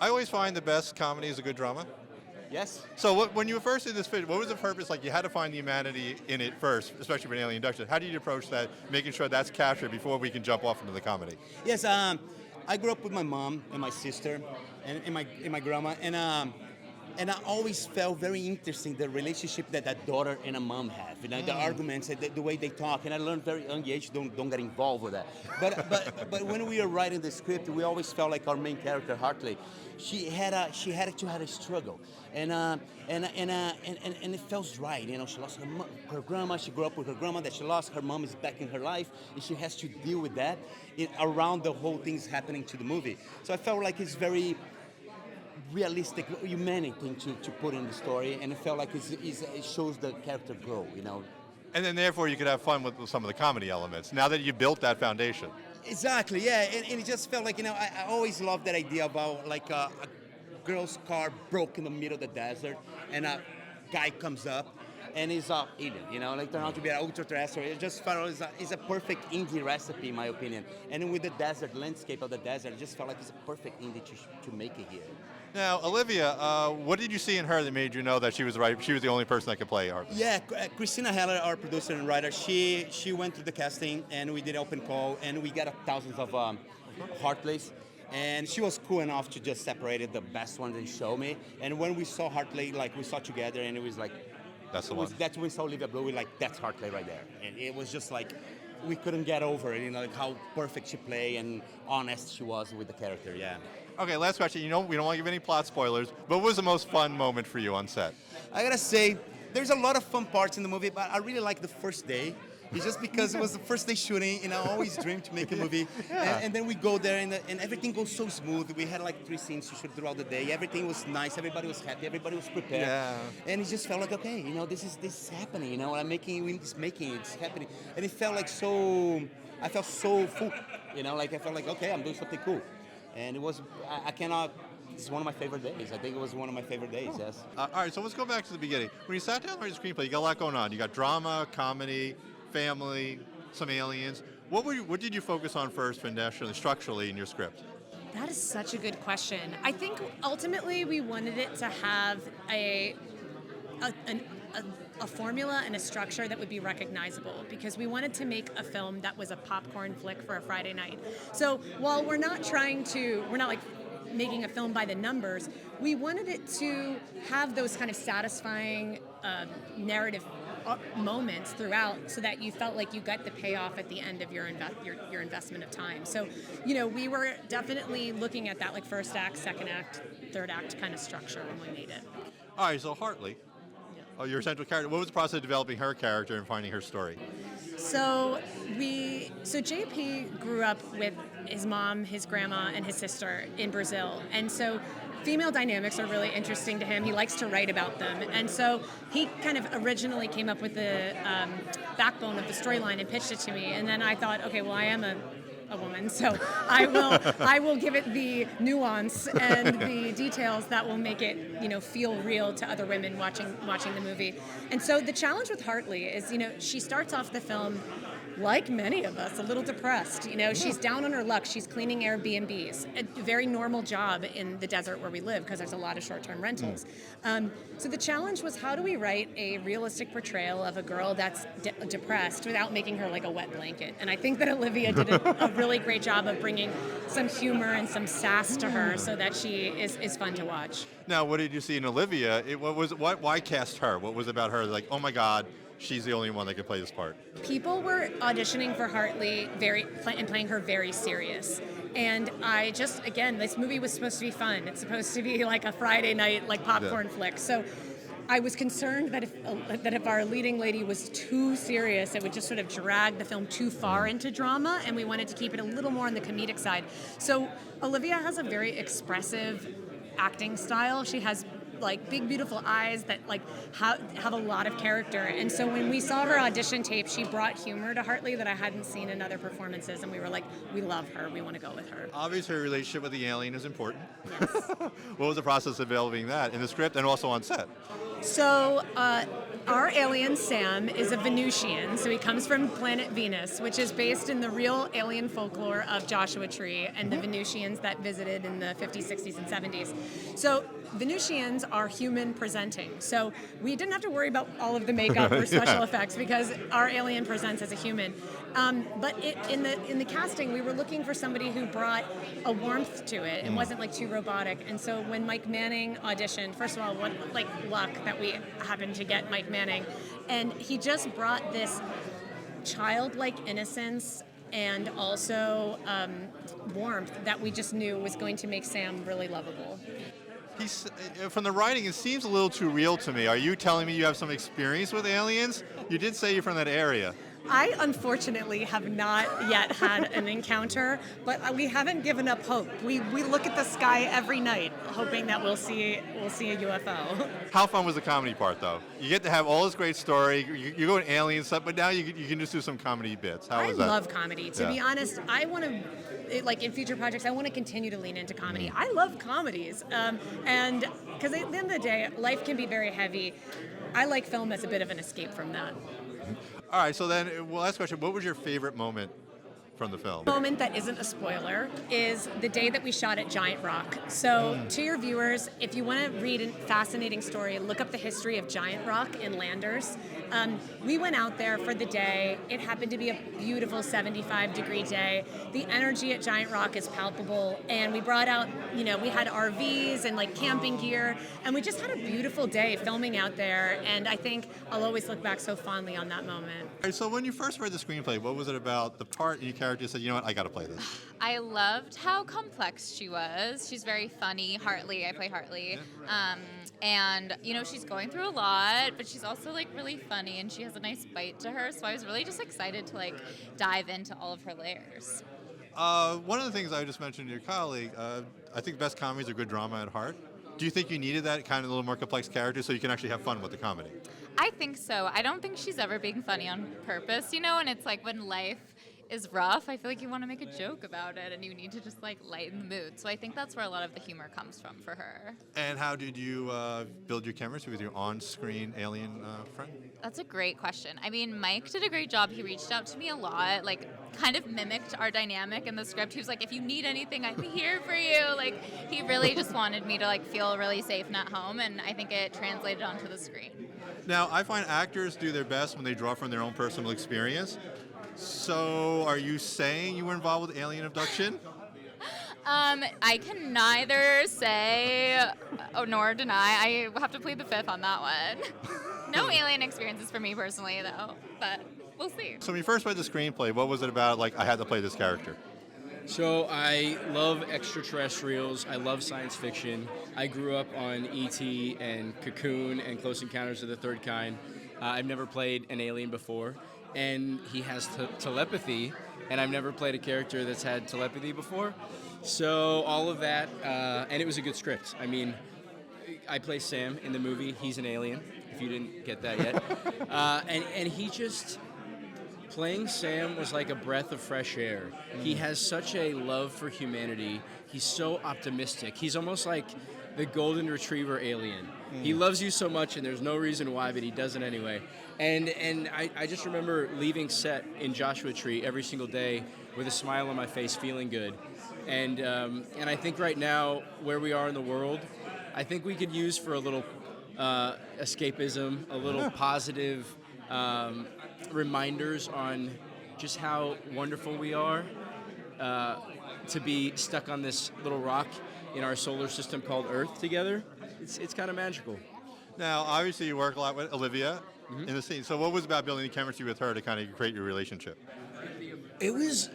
I always find the best comedy is a good drama. Yes. So when you first did this film, what was the purpose? Like you had to find the humanity in it first, especially with alien abduction. How did you approach that, making sure that's captured before we can jump off into the comedy? Yes. I grew up with my mom and my sister and my grandma, and I always felt very interesting the relationship that a daughter and a mom have. You know, the arguments, the way they talk, and I learned very young age don't get involved with that. But when we were writing the script, we always felt like our main character Hartley, she had to have a struggle, and it felt right. You know, she lost her grandma. She grew up with her grandma that she lost. Her mom is back in her life, and she has to deal with that around the whole things happening to the movie. So I felt like it's very realistic, humane thing to put in the story, and it felt like it shows the character grow, you know. And then therefore you could have fun with some of the comedy elements, now that you built that foundation. Exactly, yeah, and it just felt like, you know, I always loved that idea about like a girl's car broke in the middle of the desert, and a guy comes up, and he's alien, you know, like turned out to be an ultra-terrestrial. It just felt it's a perfect indie recipe, in my opinion. And with the desert landscape of the desert, it just felt like it's a perfect indie to make it here. Now, Olivia, what did you see in her that made you know that she was right? She was the only person that could play her. Yeah, Christina Heller, our producer and writer, she went through the casting, and we did open call, and we got thousands of Hartleys. And she was cool enough to just separate the best ones and show me. And when we saw Hartley, like we saw together, and it was like, that's the one. That's when we saw Olivia Blue. We like, that's Hartley right there, and it was just like we couldn't get over it. You know, like how perfect she played and honest she was with the character. Yeah. Okay, last question. You know, we don't want to give any plot spoilers, but what was the most fun moment for you on set? I gotta say, there's a lot of fun parts in the movie, but I really like the first day. It's just because it was the first day shooting, and I always dreamed to make a movie. Yeah. And then we go there, and everything goes so smooth. We had like 3 scenes to shoot throughout the day. Everything was nice. Everybody was happy. Everybody was prepared. Yeah. And it just felt like, okay, you know, this is happening. You know, it's happening. And it felt like I felt so full. You know, like I felt like, okay, I'm doing something cool. And it was, I cannot. It's one of my favorite days. I think it was one of my favorite days, yes. All right, so let's go back to the beginning. When you sat down to write a screenplay, you got a lot going on. You got drama, comedy, family, some aliens. What did you focus on first, structurally in your script? That is such a good question. I think ultimately we wanted it to have a formula and a structure that would be recognizable, because we wanted to make a film that was a popcorn flick for a Friday night. So while we're not like making a film by the numbers, we wanted it to have those kind of satisfying narrative moments throughout, so that you felt like you got the payoff at the end of your investment of time. So, you know, we were definitely looking at that like first act, second act, third act kind of structure when we made it. All right, so Hartley, your central character. What was the process of developing her character and finding her story? So JP grew up with his mom, his grandma, and his sister in Brazil, and so female dynamics are really interesting to him. He likes to write about them, and so he kind of originally came up with the backbone of the storyline and pitched it to me, and then I thought, okay, well, I am a woman, so I will give it the nuance and the details that will make it, you know, feel real to other women watching the movie. And so the challenge with Hartley is, you know, she starts off the film, like many of us, a little depressed. You know, she's down on her luck. She's cleaning Airbnbs, a very normal job in the desert where we live, because there's a lot of short-term rentals. So the challenge was, how do we write a realistic portrayal of a girl that's depressed without making her like a wet blanket? And I think that Olivia did a really great job of bringing some humor and some sass to her, so that she is fun to watch. Now, what did you see in Olivia? Why cast her? What was about her? Like, oh my God, she's the only one that could play this part. People were auditioning for Hartley and playing her very serious. And I just, again, this movie was supposed to be fun. It's supposed to be like a Friday night, like popcorn flick. So I was concerned that if our leading lady was too serious, it would just sort of drag the film too far into drama, and we wanted to keep it a little more on the comedic side. So Olivia has a very expressive acting style. She has like big beautiful eyes that like have a lot of character. And so when we saw her audition tape, she brought humor to Hartley that I hadn't seen in other performances, and we were like, we love her, we want to go with her. Obviously, her relationship with the alien is important. Yes. What was the process of developing that in the script and also on set? So our alien Sam is a Venusian, so he comes from planet Venus, which is based in the real alien folklore of Joshua Tree and the Venusians that visited in the 50s, 60s, and 70s. So Venusians are human presenting, so we didn't have to worry about all of the makeup or special effects because our alien presents as a human. But in the casting, we were looking for somebody who brought a warmth to it and wasn't like too robotic. And so when Mike Manning auditioned, first of all, what like luck that we happened to get Mike Manning, and he just brought this childlike innocence and also warmth that we just knew was going to make Sam really lovable. From the writing, it seems a little too real to me. Are you telling me you have some experience with aliens? You did say you're from that area. I unfortunately have not yet had an encounter, but we haven't given up hope. We look at the sky every night, hoping that we'll see a UFO. How fun was the comedy part, though? You get to have all this great story. You go in alien stuff, but now you can just do some comedy bits. How was that? I love comedy. To be honest, I want to, like in future projects, I want to continue to lean into comedy. I love comedies, and because at the end of the day, life can be very heavy. I like film as a bit of an escape from that. All right, so then, last question. What was your favorite moment from the film? The moment that isn't a spoiler is the day that we shot at Giant Rock. So to your viewers, if you want to read a fascinating story, look up the history of Giant Rock in Landers. We went out there for the day. It happened to be a beautiful 75-degree day. The energy at Giant Rock is palpable, and we brought out, we had RVs and like camping gear, and we just had a beautiful day filming out there, and I think I'll always look back so fondly on that moment. All right, so when you first read the screenplay, what was it about the part your character said, you know what, I got to play this? I loved how complex she was. She's very funny. Hartley, I play Hartley. And, she's going through a lot, but she's also, like, really funny, and she has a nice bite to her, so I was really just excited to, like, dive into all of her layers. One of the things I just mentioned to your colleague, I think the best comedies are good drama at heart. Do you think you needed that kind of a little more complex character so you can actually have fun with the comedy? I think so. I don't think she's ever being funny on purpose, and it's like when life is rough, I feel like you want to make a joke about it and you need to just like lighten the mood. So I think that's where a lot of the humor comes from for her. And how did you build your chemistry with your on-screen alien friend? That's a great question. I mean, Mike did a great job. He reached out to me a lot, like kind of mimicked our dynamic in the script. He was like, if you need anything, I'm here for you. Like, he really just wanted me to like feel really safe and at home, and I think it translated onto the screen. Now, I find actors do their best when they draw from their own personal experience. So, are you saying you were involved with alien abduction? I can neither say nor deny. I have to plead the fifth on that one. No alien experiences for me personally, though, but we'll see. So, when you first read the screenplay, what was it about? Like, I had to play this character. So I love extraterrestrials. I love science fiction. I grew up on E.T. and Cocoon and Close Encounters of the Third Kind. I've never played an alien before. And he has telepathy, and I've never played a character that's had telepathy before. So all of that, and it was a good script. I mean, I play Sam in the movie. He's an alien, if you didn't get that yet. And he just, playing Sam was like a breath of fresh air. He has such a love for humanity. He's so optimistic. He's almost like the golden retriever alien. He loves you so much, and there's no reason why, but he does it anyway. And I just remember leaving set in Joshua Tree every single day with a smile on my face, feeling good. And I think right now, where we are in the world, I think we could use for a little escapism, a little positive reminders on just how wonderful we are to be stuck on this little rock in our solar system called Earth together. It's kind of magical. Now, obviously, you work a lot with Olivia in the scene. So what was it about building the chemistry with her to kind of create your relationship? It was,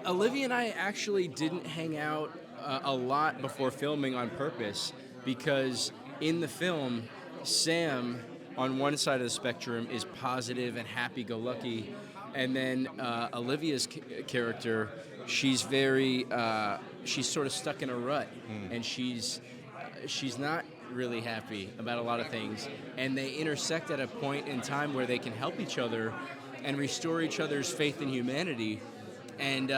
Olivia and I actually didn't hang out a lot before filming on purpose, because in the film, Sam, on one side of the spectrum, is positive and happy-go-lucky, and then Olivia's character, she's very, she's sort of stuck in a rut, and she's not really happy about a lot of things, and they intersect at a point in time where they can help each other and restore each other's faith in humanity. And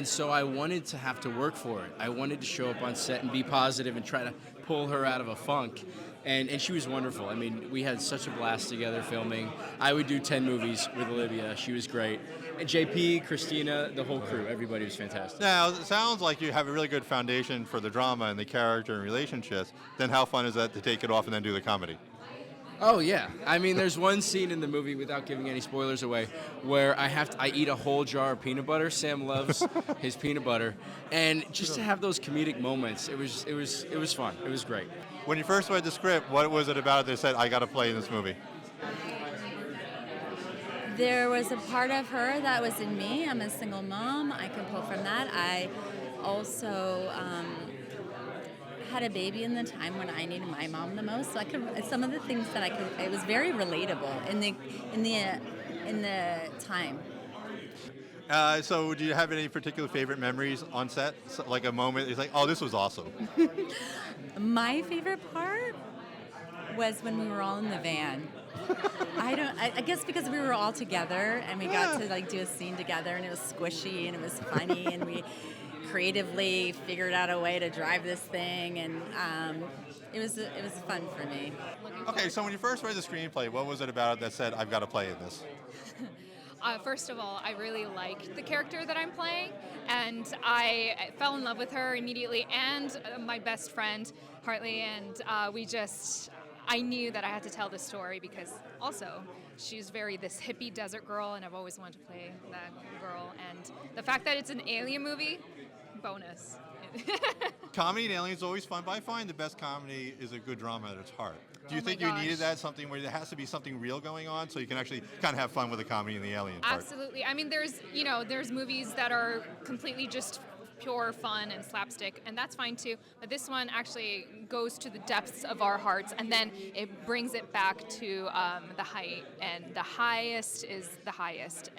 so I wanted to have to work for it. I wanted to show up on set and be positive and try to pull her out of a funk. And she was wonderful. I mean, we had such a blast together filming. I would do 10 movies with Olivia. She was great. And JP, Christina, the whole crew, everybody was fantastic. Now, it sounds like you have a really good foundation for the drama and the character and relationships. Then how fun is that to take it off and then do the comedy? Oh yeah, I mean, there's one scene in the movie, without giving any spoilers away, where I eat a whole jar of peanut butter. Sam loves his peanut butter, and just to have those comedic moments, it was fun. It was great. When you first read the script, what was it about it that said, I got to play in this movie? There was a part of her that was in me. I'm a single mom. I can pull from that. I also had a baby in the time when I needed my mom the most. So I could, some of the things that it was very relatable in the time. So do you have any particular favorite memories on set? So, like a moment, it's like, oh, this was awesome. My favorite part was when we were all in the van. I guess because we were all together and we got to like do a scene together, and it was squishy and it was funny, and we creatively figured out a way to drive this thing, and it was fun for me. Okay, so when you first read the screenplay, what was it about it that said, I've got to play in this? First of all, I really liked the character that I'm playing, and I fell in love with her immediately, and my best friend, Hartley, and I knew that I had to tell this story because also she's very this hippie desert girl, and I've always wanted to play that girl, and the fact that it's an alien movie, bonus. Comedy and aliens is always fun, but I find the best comedy is a good drama at its heart. Do you think you needed that, something where there has to be something real going on so you can actually kind of have fun with the comedy and the alien part? Absolutely. I mean, there's movies that are completely just pure fun and slapstick, and that's fine too. But this one actually goes to the depths of our hearts, and then it brings it back to the height, and the highest is the highest.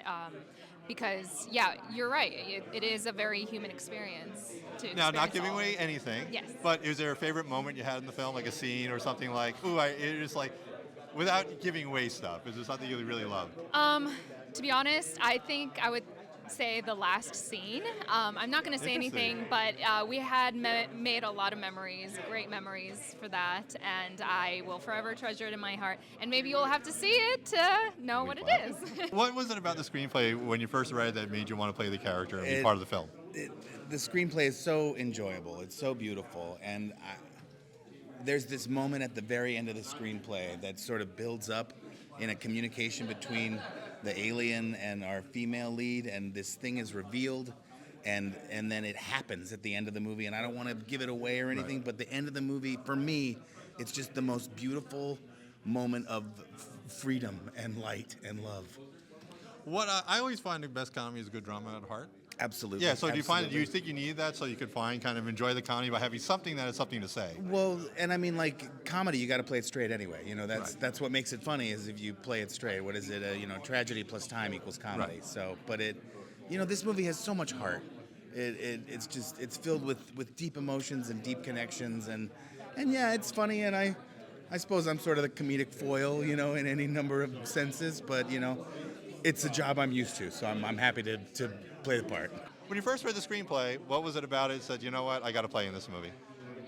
Because, yeah, you're right. It is a very human experience. Now, not giving away anything. Yes. But is there a favorite moment you had in the film, like a scene or something like, it was like, without giving away stuff, is there something you really love? To be honest, I think I would say the last scene. I'm not going to say anything, but we had made a lot of memories, great memories for that, and I will forever treasure it in my heart. And maybe you'll have to see it to know what it is. What was it about the screenplay when you first read that made you want to play the character and be part of the film? The screenplay is so enjoyable. It's so beautiful, and there's this moment at the very end of the screenplay that sort of builds up in a communication between the alien and our female lead, and this thing is revealed, and then it happens at the end of the movie, and I don't want to give it away or anything, but the end of the movie, for me, it's just the most beautiful moment of freedom and light and love. What I always find the best comedy is a good drama at heart. Absolutely. Yeah, so do you think you need that so you could enjoy the comedy by having something that has something to say? Well, and I mean, like, comedy, you got to play it straight anyway. You know, that's what makes it funny, is if you play it straight. What is it? Tragedy plus time equals comedy. Right. So, but this movie has so much heart. It's filled with deep emotions and deep connections, and yeah, it's funny, and I suppose I'm sort of the comedic foil, in any number of senses, but it's a job I'm used to, so I'm happy to play the part. When you first read the screenplay, what was it about it that said, you know what, I got to play in this movie?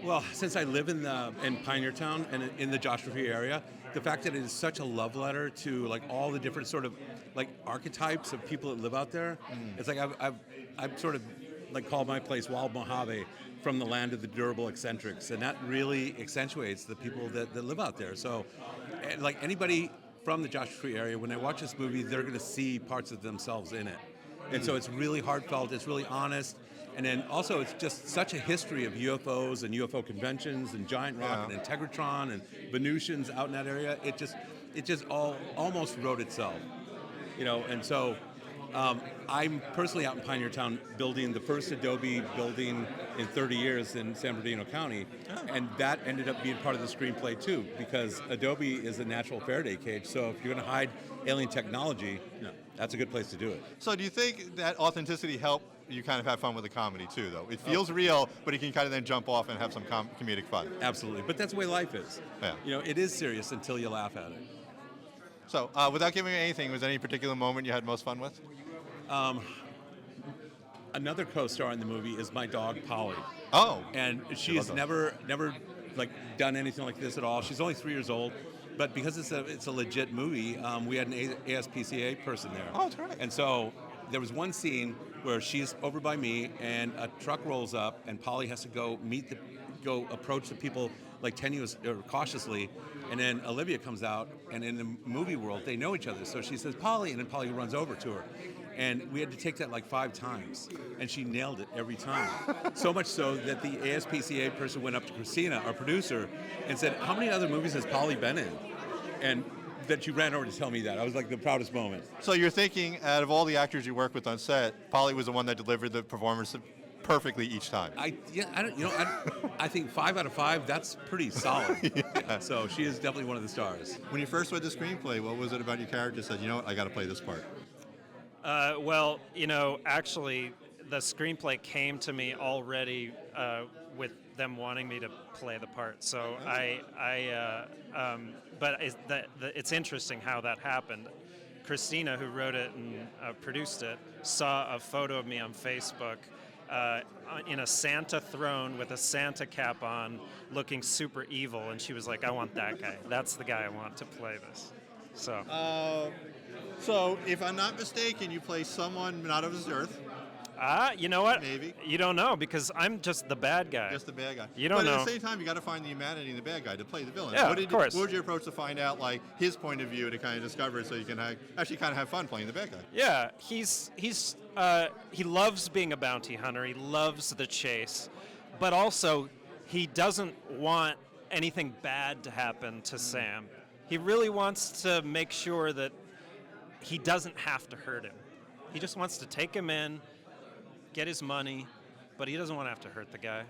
Well, since I live in Pioneer Town and in the Joshua Tree area, the fact that it is such a love letter to like all the different sort of like archetypes of people that live out there. It's like I've sort of like called my place Wild Mojave, from the land of the durable eccentrics, and that really accentuates the people that live out there. So, like anybody from the Joshua Tree area, when they watch this movie, they're going to see parts of themselves in it. And so it's really heartfelt, it's really honest, and then also it's just such a history of UFOs and UFO conventions and giant rock and Integratron and Venusians out in that area. It just all almost wrote itself, and so I'm personally out in Pioneer Town building the first Adobe building in 30 years in San Bernardino County, and that ended up being part of the screenplay too, because Adobe is a natural Faraday cage, so if you're going to hide alien technology, that's a good place to do it. So do you think that authenticity helped you kind of have fun with the comedy too, though. It feels real, but you can kind of then jump off and have some comedic fun. Absolutely, but that's the way life is. Yeah. You know, it is serious until you laugh at it. So, without giving me anything, was there any particular moment you had most fun with? Another co-star in the movie is my dog Polly. Oh. And she love has those. never like done anything like this at all. She's only 3 years old, but because it's a legit movie, we had an ASPCA person there. Oh, that's right. And so there was one scene where she's over by me, and a truck rolls up, and Polly has to go approach the people like cautiously, and then Olivia comes out, and in the movie world they know each other, so she says Polly, and then Polly runs over to her. And we had to take that like 5 times, and she nailed it every time. So much so that the ASPCA person went up to Christina, our producer, and said, "How many other movies has Polly been in?" And that she ran over to tell me that. I was like the proudest moment. So you're thinking, out of all the actors you work with on set, Polly was the one that delivered the performance perfectly each time. I think 5 out of 5. That's pretty solid. Yeah. So she is definitely one of the stars. When you first read the screenplay, what was it about your character that said, you know what, I got to play this part? Well, actually, the screenplay came to me already with them wanting me to play the part. So it's interesting how that happened. Christina, who wrote it and produced it, saw a photo of me on Facebook in a Santa throne with a Santa cap on, looking super evil, and she was like, "I want that guy. That's the guy I want to play this." So. So, if I'm not mistaken, you play someone not of this earth. You know what? Maybe. You don't know, because I'm just the bad guy. Just the bad guy. You don't know. But at the same time, you got to find the humanity in the bad guy to play the villain. Yeah, of course. What was your approach to find out, like, his point of view to kind of discover it, so you can actually kind of have fun playing the bad guy? Yeah, he loves being a bounty hunter. He loves the chase, but also he doesn't want anything bad to happen to Sam. He really wants to make sure that he doesn't have to hurt him. He just wants to take him in, get his money, but he doesn't want to have to hurt the guy.